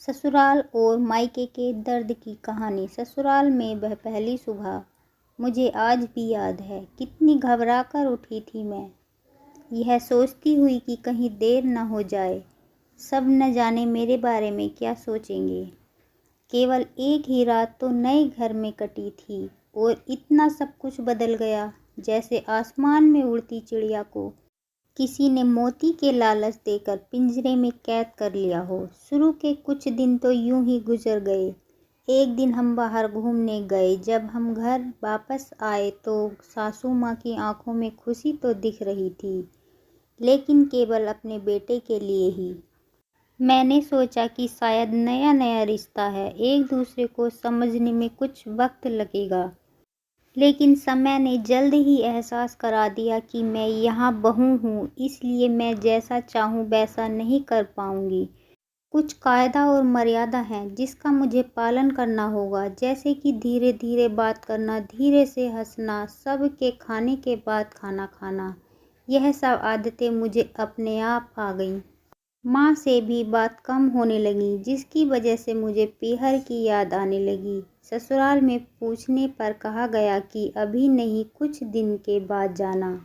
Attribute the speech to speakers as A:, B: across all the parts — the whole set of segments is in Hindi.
A: ससुराल और मायके के दर्द की कहानी। ससुराल में वह पहली सुबह मुझे आज भी याद है। कितनी घबरा कर उठी थी मैं, यह सोचती हुई कि कहीं देर न हो जाए। सब न जाने मेरे बारे में क्या सोचेंगे। केवल एक ही रात तो नए घर में कटी थी और इतना सब कुछ बदल गया, जैसे आसमान में उड़ती चिड़िया को किसी ने मोती के लालच देकर पिंजरे में कैद कर लिया हो। शुरू के कुछ दिन तो यूं ही गुजर गए। एक दिन हम बाहर घूमने गए। जब हम घर वापस आए तो सासू माँ की आंखों में खुशी तो दिख रही थी, लेकिन केवल अपने बेटे के लिए ही। मैंने सोचा कि शायद नया नया रिश्ता है, एक दूसरे को समझने में कुछ वक्त लगेगा, लेकिन समय ने जल्द ही एहसास करा दिया कि मैं यहाँ बहू हूँ, इसलिए मैं जैसा चाहूँ वैसा नहीं कर पाऊँगी। कुछ कायदा और मर्यादा है जिसका मुझे पालन करना होगा, जैसे कि धीरे धीरे बात करना, धीरे से हंसना, सब के खाने के बाद खाना खाना। यह सब आदतें मुझे अपने आप आ गईं। माँ से भी बात कम होने लगी, जिसकी वजह से मुझे पीहर की याद आने लगी। ससुराल में पूछने पर कहा गया कि अभी नहीं, कुछ दिन के बाद जाना।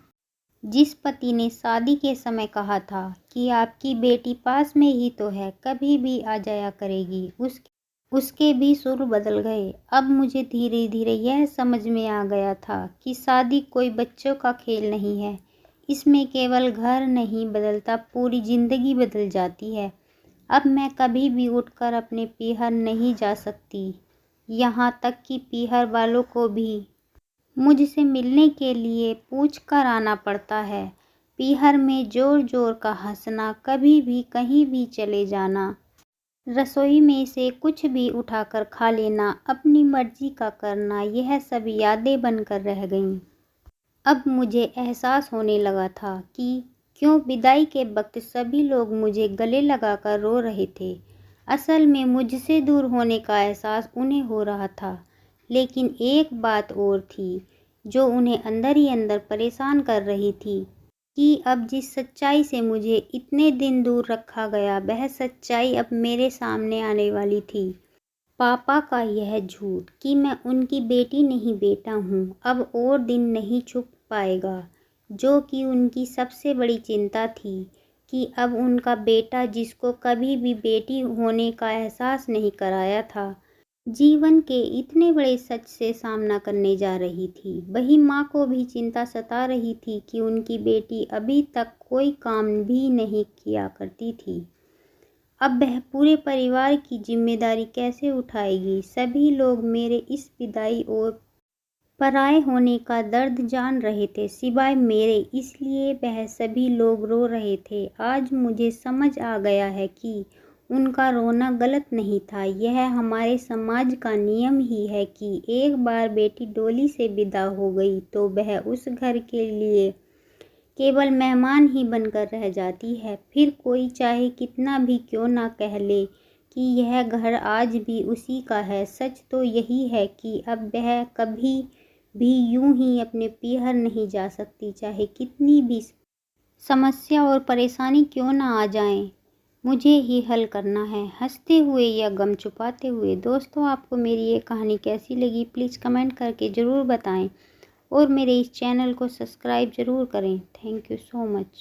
A: जिस पति ने शादी के समय कहा था कि आपकी बेटी पास में ही तो है, कभी भी आ जाया करेगी, उसके भी सुर बदल गए। अब मुझे धीरे धीरे यह समझ में आ गया था कि शादी कोई बच्चों का खेल नहीं है। इसमें केवल घर नहीं बदलता, पूरी जिंदगी बदल जाती है। अब मैं कभी भी उठकर अपने पीहर नहीं जा सकती, यहाँ तक कि पीहर वालों को भी मुझसे मिलने के लिए पूछ कर आना पड़ता है। पीहर में जोर जोर का हंसना, कभी भी कहीं भी चले जाना, रसोई में से कुछ भी उठाकर खा लेना, अपनी मर्जी का करना, यह सब यादें बनकर रह गईं। अब मुझे एहसास होने लगा था कि क्यों विदाई के वक्त सभी लोग मुझे गले लगाकर रो रहे थे। असल में मुझसे दूर होने का एहसास उन्हें हो रहा था, लेकिन एक बात और थी जो उन्हें अंदर ही अंदर परेशान कर रही थी कि अब जिस सच्चाई से मुझे इतने दिन दूर रखा गया, वह सच्चाई अब मेरे सामने आने वाली थी। पापा का यह झूठ कि मैं उनकी बेटी नहीं बेटा हूँ, अब और दिन नहीं छुप पाएगा, जो कि उनकी सबसे बड़ी चिंता थी कि अब उनका बेटा, जिसको कभी भी बेटी होने का एहसास नहीं कराया था, जीवन के इतने बड़े सच से सामना करने जा रही थी। वही माँ को भी चिंता सता रही थी कि उनकी बेटी अभी तक कोई काम भी नहीं किया करती थी, अब वह पूरे परिवार की जिम्मेदारी कैसे उठाएगी। सभी लोग मेरे इस विदाई और पराए होने का दर्द जान रहे थे, सिवाय मेरे, इसलिए वह सभी लोग रो रहे थे। आज मुझे समझ आ गया है कि उनका रोना गलत नहीं था। यह हमारे समाज का नियम ही है कि एक बार बेटी डोली से विदा हो गई तो वह उस घर के लिए केवल मेहमान ही बनकर रह जाती है। फिर कोई चाहे कितना भी क्यों ना कह ले कि यह घर आज भी उसी का है, सच तो यही है कि अब वह कभी भी यूं ही अपने पीहर नहीं जा सकती, चाहे कितनी भी समस्या और परेशानी क्यों ना आ जाए। मुझे ही हल करना है, हंसते हुए या गम छुपाते हुए। दोस्तों, आपको मेरी ये कहानी कैसी लगी प्लीज़ कमेंट करके ज़रूर बताएं और मेरे इस चैनल को सब्सक्राइब ज़रूर करें। Thank you so much.